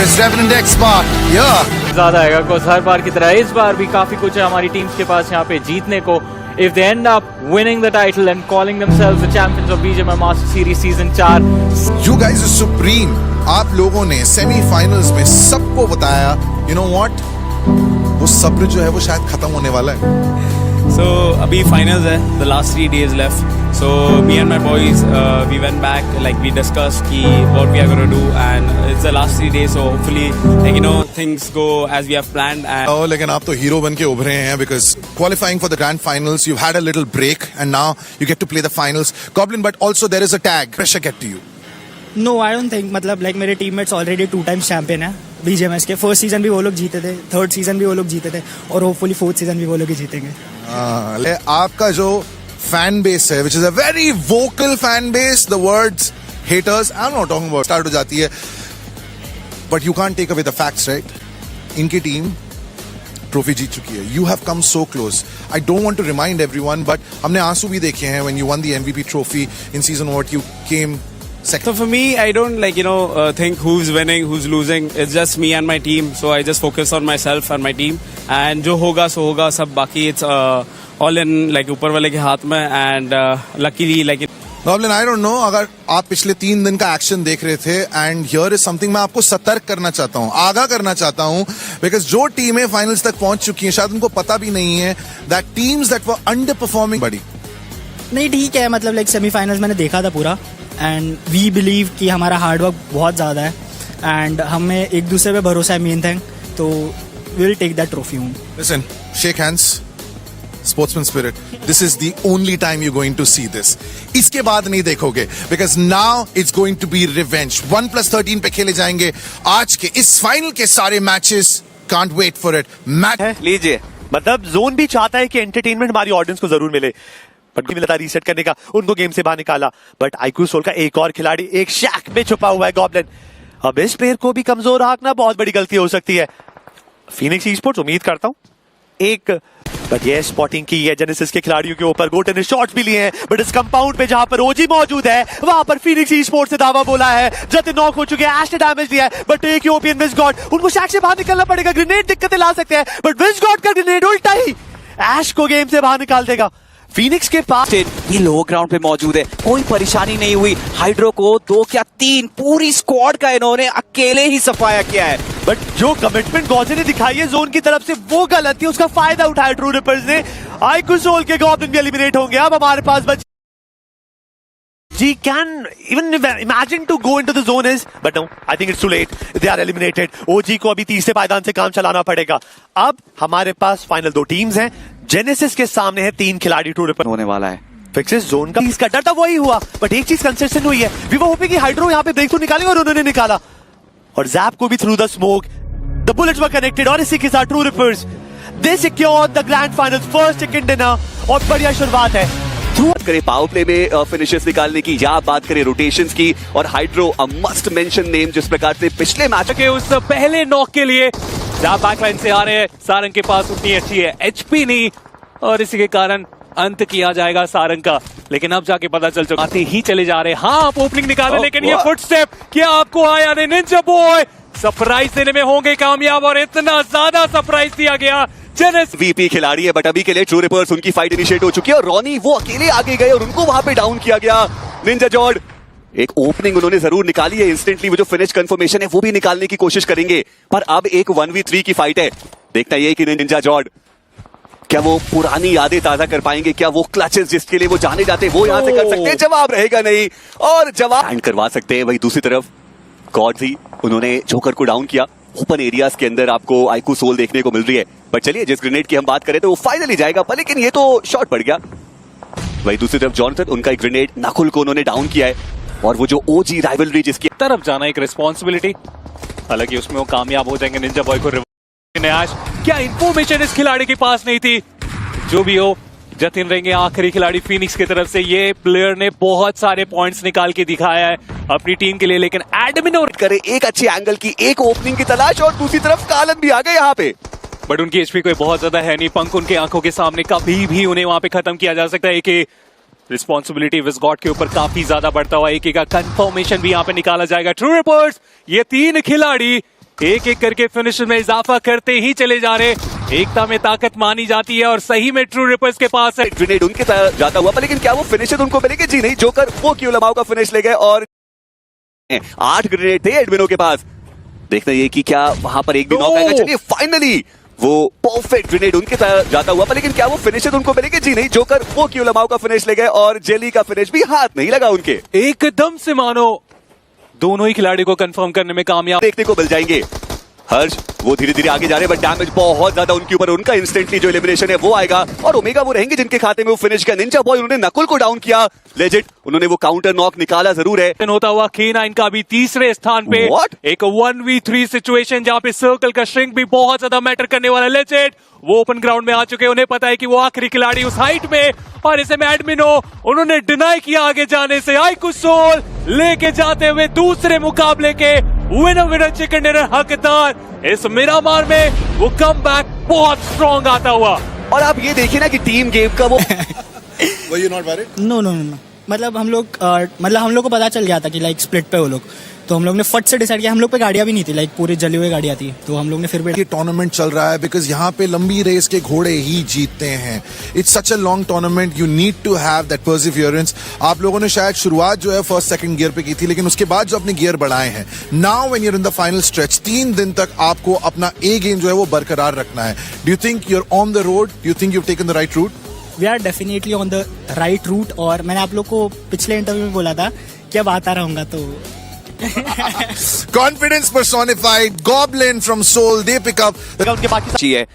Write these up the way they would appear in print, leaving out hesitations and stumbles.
is Revenant X-Bar. Yeah. ज्यादा आएगा कुछ हर बार की तरह इस बार भी काफी कुछ है हमारी टीम्स के पास यहाँ पे जीतने को. If they end up winning the title and calling themselves the champions of BGMI Master Series Season 4. You guys are supreme. आप लोगों ने सेमीफाइनल्स में सबको बताया. You know what? वो सब्र जो है वो शायद खत्म होने वाला है. So अभी finals है, the last 3 days left. So me and my boys, we went back, like we discussed ki what we are going to do, and it's the last 3 days. So hopefully, like you know, things go as we have planned. And Oh, लेकिन आप तो hero बन के उभरे हैं because qualifying for the grand finals, you've had a little break and now you get to play the finals. Goblin, but also there is a tag. Pressure get to you. No, I don't think. मतलब like मेरे teammates already 2 times champion है BGMS के. First season भी वो लोग जीते थे, third season भी वो लोग जीते थे और hopefully fourth season भी वो लोग ही जीतेंगे. आपका जो fan base है, which is a very vocal fan base, the words haters, I'm not talking about, start हो जाती है. But you can't take away the facts, right? इनकी टीम ट्रॉफी जीत चुकी है. You have come so close. I don't want to remind everyone, but हमने आंसू भी देखे हैं when you won the MVP trophy in season what you came second. so for me, I don't like you know think who's winning, who's losing. It's just me and my team. So I just focus on myself and my team. And जो होगा सो होगा. सब बाकी it's all in like ऊपर वाले के हाथ में. And luckily like. Goblin, I don't know, अगर आप पिछले 3 दिन का एक्शन देख रहे थे and here is something मैं आपको सतर्क करना चाहता हूँ, आगाह करना चाहता हूँ, because जो टीमें फाइनल्स तक पहुंच चुकी हैं शायद उनको पता भी नहीं है that teams that were underperforming बड़ी. नहीं ठीक है, मतलब like सेमीफाइनल्स मैंने देखा था पूरा एंड वी बिलीव कि हमारा हार्डवर्क बहुत ज़्यादा है एंड हमें एक दूसरे पे भरोसा है. मेन थिंग तो will take that trophy home. Listen, shake hands. Sportsman spirit. This is the only time you're going to see this. इसके बाद नहीं देखोगे because now it's going to be revenge. 1+13 पे खेले जाएंगे आज के इस फाइनल के सारे matches. Can't wait for it. Match लीजिए, मतलब जोन भी चाहता है कि एंटरटेनमेंट हमारी ऑडियंस को जरूर मिले, बट भी मिलता रीसेट करने का, उनको गेम से बाहर निकाला. बट आईक्यू सोल का एक और खिलाड़ी एक शैक में छुपा हुआ है गॉब्लिन. अब इस प्लेयर को भी कमजोर आंकना बहुत बड़ी गलती हो सकती है. फीनिक्स ई-स्पोर्ट्स उम्मीद करता हूं एक बट ये स्पॉटिंग की है जेनेसिस के खिलाड़ियों के ऊपर. गोटे ने शॉट्स भी लिए हैं बट इस कंपाउंड पे जहां पर ओजी मौजूद है वहां पर फीनिक्स ई-स्पोर्ट्स ने दावा बोला है. जतिन नॉक हो चुके हैं, एश ने डैमेज दिया है बट एक यूरोपियन विज़गॉड, उनको शैक से बाहर निकलना पड़ेगा. ग्रेनेड दिक्कतें ला सकते हैं बट विज़गॉड का ग्रेनेड उल्टा ही एश को गेम से बाहर निकाल देगा. फीनिक्स के पास ये लो ग्राउंड पे मौजूद है, कोई परेशानी नहीं हुई. हाइड्रो को 2 क्या 3 पूरी स्क्वाड का इन्होंने अकेले ही सफाया किया है. बट जो कमिटमेंट गॉजे ने दिखाई है जोन की तरफ से वो गलत थी, उसका फायदा उठाया ट्रू रिपर्स ने. आईक्यू सोल के गॉब्लिन भी एलिमिनेट होंगे. अब हमारे पास बच G can even imagine to go into the zone is, but no, I think it's too late. They are eliminated. OG को अभी तीसरे पायदान से काम चलाना पड़ेगा. अब हमारे पास फाइनल 2 टीम्स हैं. जेनेसिस के सामने है 3 खिलाड़ी ट्रू रिपर होने वाला है. फिक्सेस जोन का इसका डर था वही हुआ, बट एक चीज कंसिस्टेंट हुई है. वी वो होपे कि हाइड्रो यहाँ पे ब्रेक थ्रू निकालेगा और उन्होंने निकाला. और जैप को भी through the smoke the bullets were connected और इसी के साथ true reapers they secured the grand finals first chicken dinner. और बढ़िया शुरुआत है. बात करें पावर प्ले में फिनिशेस निकालने की या बात करें रोटेशंस की, और hydro a must mention name जिस प्रकार से पिछले मैच के उस पहले नॉक के लिए बैकलाइन से आ रहे हैं. सारंग के पास उतनी अच्छी है एचपी नहीं और इसी के कारण अंत किया जाएगा सारंग का. लेकिन अब जाके पता चल चुका, आते ही चले जा रहे हैं. हाँ आप ओपनिंग निकाले लेकिन ये फुटस्टेप क्या आपको आया नहीं. निंजा बॉय सरप्राइज देने में होंगे कामयाब और इतना ज्यादा सरप्राइज दिया गया. वीपी खिलाड़ी है बट अभी के लिए ट्रू रिपर्स उनकी फाइट इनिशिएट हो चुकी है और रॉनी वो अकेले आगे गए और उनको वहां पे डाउन किया गया. निंजा जॉर्ड एक ओपनिंग उन्होंने जरूर निकाली है. इंस्टेंटली वो जो फिनिश कंफर्मेशन है वो भी निकालने की कोशिश करेंगे, पर अब एक 1v3 की फाइट है. देखना ये कि निंजा जॉर्ड क्या वो पुरानी यादें ताजा कर पाएंगे, क्या वो क्लचेस जिसके लिए वो जाने जाते वो यहां से कर सकते हैं. जवाब रहेगा नहीं और जवाब हैंड करवा सकते हैं. वही दूसरी तरफ गॉडजी उन्होंने जोकर को डाउन किया. ओपन एरियाज के अंदर आपको आईक्यू सोल देखने को मिल रही है. बट चलिए जिस ग्रेनेड की हम बात करें तो वो फाइनली जाएगा, पर लेकिन ये तो शॉट पड़ गया. वही दूसरी तरफ जॉनसन उनका एक ग्रेनेड नकुल को उन्होंने डाउन किया है. और वो जो ओजी राइवलरी जिसकी तरफ जाना एक रिस्पॉन्सिबिलिटी, हालांकि उसमें वो कामयाब हो जाएंगे. निंजा बॉय को क्या इंफॉर्मेशन इस खिलाड़ी के पास नहीं थी. जो भी हो जतिन रहेंगे आखिरी खिलाड़ी फिनिक्स की तरफ से. ये प्लेयर ने बहुत सारे पॉइंट्स निकाल के दिखाया है अपनी टीम के लिए, लेकिन एडमिन और करे एक अच्छे एंगल की एक ओपनिंग की तलाश और दूसरी तरफ कालन भी आ गए यहाँ पे. बट उनकी एचपी कोई बहुत ज्यादा है नहीं. पंख उनके आंखों के सामने कभी भी उन्हें वहां पे खत्म किया जा सकता है. कि रिस्पॉन्सिबिलिटी विज़गॉड के ऊपर काफी ज्यादा बढ़ता हुआ. एक का कंफर्मेशन भी यहाँ पे निकाला जाएगा. ट्रू रिपर्स ये 3 खिलाड़ी एक एक करके फिनिश में इजाफा करते ही चले जा रहे। एकता में ताकत मानी जाती है और सही में ट्रू रिपर्स के पास है। ग्रेनेड उनके तरफ जाता हुआ, पर लेकिन क्या वो फिनिशर उनको मिलेंगे? जी नहीं, जोकर वो क्यों लमाओ का फिनिश ले गए और 8 ग्रेनेड थे एडमिनो के पास। देखते हैं कि क्या वहां पर एक भी नॉक आएगा। चलिए फाइनली वो परफेक्ट ग्रेनेड उनके तरफ जाता हुआ, पर लेकिन क्या वो फिनिशर उनको मिलेंगे? जी नहीं, जोकर वो क्यों लमाओ का फिनिश ले गए और जेली का फिनिश भी हाथ नहीं लगा उनके। एकदम से मानो दोनों ही खिलाड़ी को कंफर्म करने में कामयाब देखने को मिल जाएंगे। हर्ष वो धीरे धीरे आगे जा रहे हैं, बट डैमेज बहुत ज्यादा उनके ऊपर। उनका इंस्टेंटली जो एलिमिनेशन है वो आएगा और ओमेगा वो रहेंगे जिनके खाते में वो फिनिश का। निंजा बॉय उन्होंने नकुल को डाउन किया, लेजिट उन्होंने वो काउंटर नॉक निकाला जरूर है। होता हुआ K9 का भी तीसरे स्थान पे। What? एक 1v3 सिचुएशन जहां पे सर्कल का श्रिंक भी बहुत ज्यादा मैटर करने वाला है। लेजेंड वो ओपन ग्राउंड में आ चुके हैं, उन्हें पता है कि वो आखिरी खिलाड़ी उस हाइट में, और इसे में एडमिनो उन्होंने डिनाई किया आगे जाने से। आईकू सोल लेके जाते हुए दूसरे मुकाबले के विनर चिकन डिनर हकदार। इस मिरामार में वो कमबैक बहुत स्ट्रॉन्ग आता हुआ। और आप ये देखिए ना कि टीम गेम का वो Were you not worried? No मतलब हम लोग को पता चल गया था कि लाइक स्प्लिट पे वो लोग, तो हम लोग ने फट से डिसाइड किया। हम लोग पे गाड़ियां भी नहीं थी, लाइक पूरी जली हुई गाड़ियां थी, तो हम लोग ने फिर भी ये टूर्नामेंट चल रहा है बिकॉज यहाँ पे लंबी रेस के घोड़े ही जीतते हैं। It's such a long tournament, you need to have that perseverance. आप लोगों ने शायद शुरुआत जो है फर्स्ट सेकंड गियर पे की थी, लेकिन उसके बाद जो अपने गियर बढ़ाए हैं, now when you are in the final stretch, 3 दिन तक आपको अपना ए गेम जो है वो बरकरार रखना है। Do you think you are on the road? Do you think you have taken the right route? We are definitely on the right route. और मैंने आप लोग को पिछले इंटरव्यू में बोला था कि अब आता रहूंगा, तो Confidence personified, Goblin from Seoul, they pick up. उनके बाकी अच्छी है।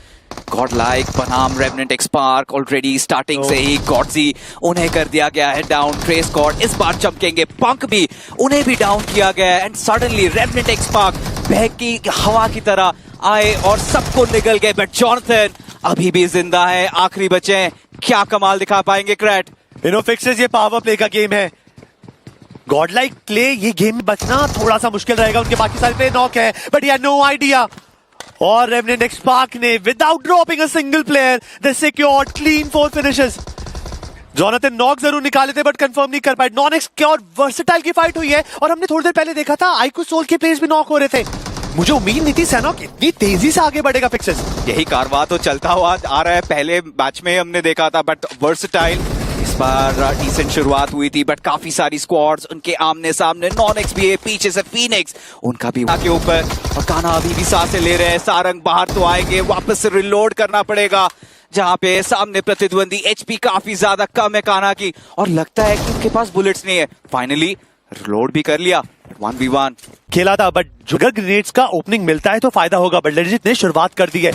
Godlike, Panam, Revenant, X-Spark already starting से ही गॉडजी उन्हें कर दिया गया है डाउन। ट्रेस गॉड इस बार चमकेंगे, पंक भी उन्हें भी डाउन किया गया है। एंड सडनली Revenant, X-Spark बहकी हवा की तरह आए और सबको निगल गए, बट जॉनथन अभी भी जिंदा है। आखिरी बचे हैं, क्या कमाल दिखा पाएंगे क्रैट? इनोफिक्सेस ये पावर प्ले का गेम है। गॉडलाइक प्ले ये गेम में बचना थोड़ा सा मुश्किल रहेगा। उनके बाकी सारे प्ले नॉक है, बट ये नो आइडिया। और रेवेनेंट एक्स-स्पार्क ने without dropping a single player they secured clean 4 finishes. Jonathan knock जरूर निकाले थे बट कंफर्म नहीं कर पाए। नॉन एक्स के और वर्सेटाइल की फाइट हुई है, और हमने थोड़ी देर पहले देखा था आईकू सोल के प्लेयर्स भी नॉक हो रहे थे। मुझे उम्मीद नहीं थी सैनॉक इतनी तेजी से आगे बढ़ेगा फिक्सेस। यही कारवा तो चलता हुआ आ रहा है, पहले मैच में हमने देखा था, बट वर्सेटाइल इस बार डिसेंट शुरुआत हुई थी, बट काफी सारी स्क्वाड्स उनके आमने सामने। नॉन एक्स भी है, पीछे से फीनिक्स उनका भी के ऊपर, और कान्हा अभी भी सांसें ले रहे हैं। सारंग बाहर तो आएंगे, वापस से रिलोड करना पड़ेगा, जहां पे सामने प्रतिद्वंदी एचपी काफी ज्यादा कम है कान्हा की, और लगता है कि उनके पास बुलेट्स नहीं है। फाइनली रिलोड भी कर लिया, 1v1 खेला था, बट जुगर ग्रेनेड्स का ओपनिंग मिलता है तो फायदा होगा। बट लेजिट ने शुरुआत कर दी है,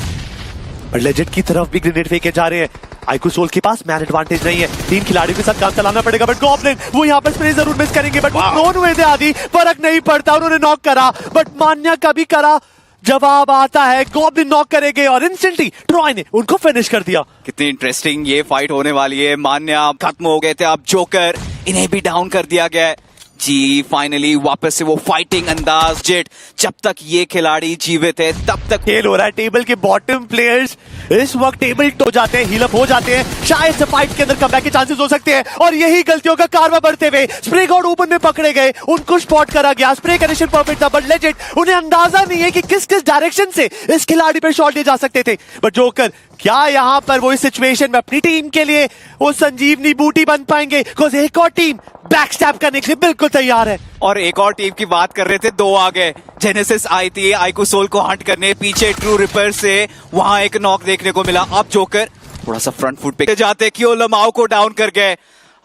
बट लेजिट की तरफ भी ग्रेनेड फेंके जा रहे हैं। आईकू सोल के पास मैन एडवांटेज नहीं है, 3 खिलाड़ियों के साथ काम चलाना पड़ेगा। बट गॉब्लिन वो यहाँ पर स्प्रे जरूर मिस करेंगे, बट प्रोन हुए थे आदि, फर्क नहीं पड़ता। उन्होंने नॉक करा, बट मान्या का भी करा। जवाब आता है, गॉब्लिन नॉक करेंगे और इंस्टेंटली ट्रॉय ने उनको फिनिश कर दिया। कितनी इंटरेस्टिंग ये फाइट होने वाली है। मान्या खत्म हो गए थे, अब जोकर इन्हें भी डाउन कर दिया गया है। जी फाइनली वापस से वो फाइटिंग अंदाज जेट। जब तक ये खिलाड़ी जीवित है तब तक खेल हो रहा है। टेबल के बॉटम प्लेयर्स इस वक्त टेबल हो जाते हैं, हील अप हो जाते हैं। शायद से फाइट के अंदर कमबैक के चांसेस हो सकते हैं, और यही गलतियों का कारवा बढ़ते हुए स्प्रे गॉड ओपन में पकड़े गए, उनको स्पॉट करा गया। स्प्रे कनेक्शन परफेक्ट था, बट लेजेंड उन्हें अंदाजा नहीं है कि किस किस डायरेक्शन से इस खिलाड़ी पर शॉट ले जा सकते थे। बट जोकर क्या यहाँ पर वो इस सिचुएशन में अपनी टीम के लिए वो संजीवनी बूटी बन पाएंगे? बिकॉज एक और टीम बैकस्टैप करने के लिए बिल्कुल तैयार है। और एक और टीम की बात कर रहे थे, 2 आ गए। जेनेसिस आई थी आईकू सोल को हंट करने, पीछे ट्रू रिपर से वहां एक नॉक देखने को मिला। अब जोकर थोड़ा सा फ्रंट फुट पे जाते, क्यों लमाओ को डाउन कर गए।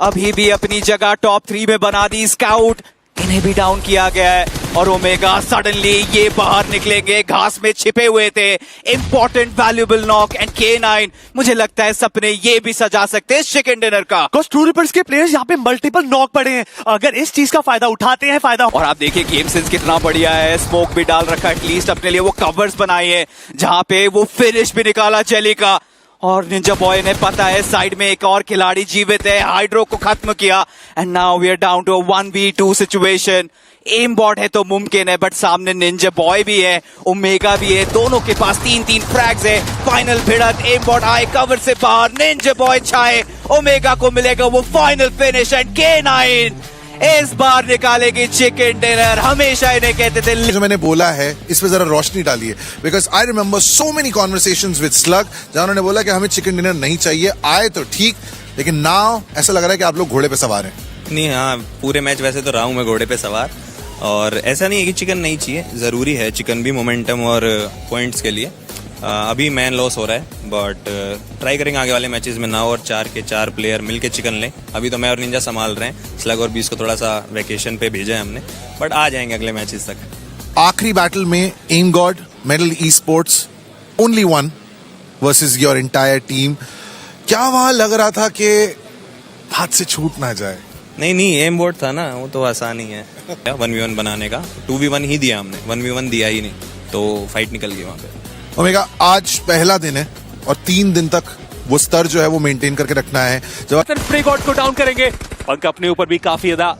अभी भी अपनी जगह टॉप 3 में बना दी स्काउट, इन्हें भी डाउन किया गया है। और ओमेगा सडनली ये बाहर निकलेंगे, घास में छिपे हुए थे। Important valuable knock and K9 मुझे लगता है सपने ये भी सजा सकते हैं चिकन डिनर का। ट्रू रिपर्स के प्लेयर्स यहाँ पे मल्टीपल नॉक पड़े हैं, अगर इस चीज का फायदा उठाते हैं फायदा। और आप देखिए गेम सेंस कितना बढ़िया है, स्मोक भी डाल रखा है, एटलीस्ट अपने लिए वो कवर्स बनाए हैं जहां पे वो फिनिश भी निकाला जेली का। और निंजा बॉय ने पता है साइड में एक और खिलाड़ी जीवित है, हाइड्रो को खत्म किया। And now we are down to 1v2 situation. M bot है तो मुमकिन है, बट सामने निंजा बॉय भी है, ओमेगा भी है, दोनों के पास 3-3 फ्रैग्स है। फाइनल भिड़त, एम बॉट आए कवर से बाहर, निंजा बॉय छाए, ओमेगा को मिलेगा वो फाइनल फिनिश। एंड K9 इस बार निकालेगी चिकन डिनर। हमेशा इन्हें कहते थे जो मैंने बोला है इस पे जरा रोशनी डालिए, because I remember so many conversations with slug जहां उन्होंने बोला कि हमें चिकन डिनर नहीं चाहिए, आए तो ठीक, लेकिन नाउ ऐसा लग रहा है कि आप लोग घोड़े पे सवार हैं। नहीं, हाँ, पूरे मैच वैसे तो रहा हूँ मैं घोड़े पे सवार, और ऐसा नहीं है कि चिकन नहीं चाहिए, ज़रूरी है चिकन भी मोमेंटम और पॉइंट्स के लिए। अभी मैन लॉस हो रहा है, बट ट्राई करेंगे आगे वाले मैचेस में ना और 4 के 4 प्लेयर मिलके चिकन लें। अभी तो मैं और निंजा संभाल रहे हैं, स्लग और 20 को थोड़ा सा वैकेशन पे भेजा है हमने, बट आ जाएंगे अगले मैचेस तक। आखिरी बैटल में M God, Medal esports, only one versus your entire team. क्या वहां लग रहा था कि हाथ से छूट ना जाए? नहीं, एम बोर्ड था ना, वो तो आसान ही है 1v1 बनाने का। 2v1 ही दिया हमने, 1v1 दिया ही नहीं, तो फाइट निकल गई वहां पे। ओमेगा, आज पहला दिन है और 3 दिन तक वो स्तर जो है वो मेंटेन करके रखना है। जब स्प्रे गॉड को डाउन करेंगे। पंक अपने ऊपर भी काफी ज्यादा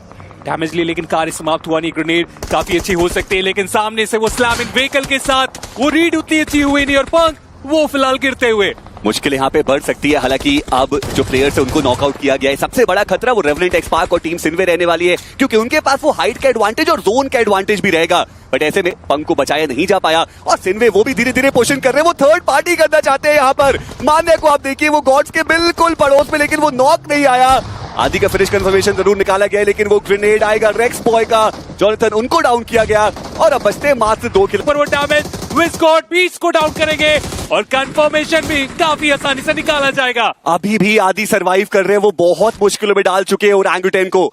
डैमेज ली, लेकिन कार्य समाप्त हुआ नहीं। ग्रेनेड काफी अच्छी हो सकती है, लेकिन सामने से वो स्लैमिंग व्हीकल के साथ वो रीड उतनी अच्छी हुई नहीं, और पंक वो फिलहाल गिरते हुए। मुश्किल यहाँ पे बढ़ सकती है, हालांकि अब जो प्लेयर्स है उनको नॉकआउट किया गया है। सबसे बड़ा खतरा वो रेवलेंट एक्सपार्क और टीम सिनवे रहने वाली है, क्योंकि उनके पास वो हाइट का एडवांटेज और जोन का एडवांटेज भी रहेगा। बट ऐसे में पंक को बचाया नहीं जा पाया, और सिनवे वो भी धीरे धीरे पोषण कर रहे हैं, वो थर्ड पार्टी करना चाहते हैं यहाँ पर। मान्य को आप देखिए, वो गॉड्स के बिल्कुल पड़ोस में, लेकिन वो नॉक नहीं आया। आदि का फिनिश कंफर्मेशन जरूर निकाला गया है, लेकिन वो ग्रेनेड आएगा रेक्स बॉय का। जॉनथन, उनको डाउन किया गया, और अब बचते मात्र 2 किल पर वो डैमेज विस्कॉट 20 को डाउन करेंगे, और कंफर्मेशन भी काफी आसानी से निकाला जाएगा। अभी भी आदि सरवाइव कर रहे हैं, वो बहुत मुश्किलों में डाल चुके हैं ओरंगुटैन को।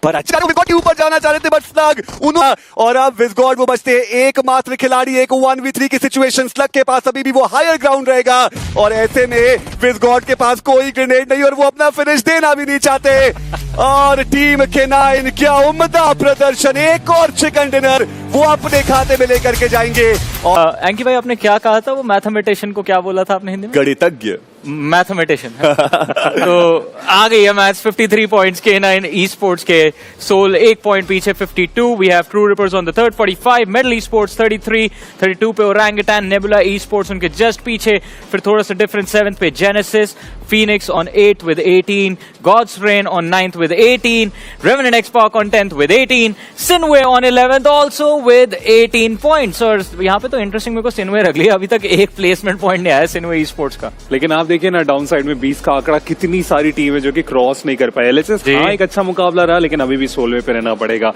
पर अच्छा विस्कॉट के ऊपर जाना चाह रहे थे, बट स्लग उन्होंने, और अब विस्कॉट वो बचते हैं एकमात्र खिलाड़ी, एक 1v3 की सिचुएशन। स्लग के पास अभी भी वो हायर ग्राउंड रहेगा, और ऐसे में विस्कॉट के पास कोई ग्रेनेड नहीं, और वो अपना फिनिश देना भी नहीं चाहते। और टीम K9 क्या उम्दा प्रदर्शन, एक और चिकन डिनर वो अपने खाते में लेकर के जाएंगे। और एंकी भाई, आपने क्या कहा था? वो मैथमेटिशियन को क्या बोला था आपने हिंदी में? गणितज्ञ, मैथमेटिशियन। तो आ गई है match. 53 points K9 esports के। सोल 1 पॉइंट पीछे 52। We have True Rippers on the third 45, Medal esports 33, 32 पे ओरंगुटैन, नेबुला ई स्पोर्ट्स उनके जस्ट पीछे। फिर थोड़ा सा डिफरेंस 7th पे Genesis, Phoenix on 8th with 18, God's Reign on 9th with 18, Revenant X-Park on 10th with 18, Sinway on 11th also with 18 points। और यहाँ पे तो इंटरेस्टिंग मेरे को Sinway रख लिया, अभी तक एक प्लेसमेंट पॉइंट नहीं आया Sinway eSports का। लेकिन आप देखिए ना, डाउन साइड में 20 का आंकड़ा, कितनी सारी टीम है जो कि क्रॉस नहीं कर पाए। LHS हाँ एक अच्छा मुकाबला रहा, लेकिन अभी भी 16वें पे रहना पड़ेगा।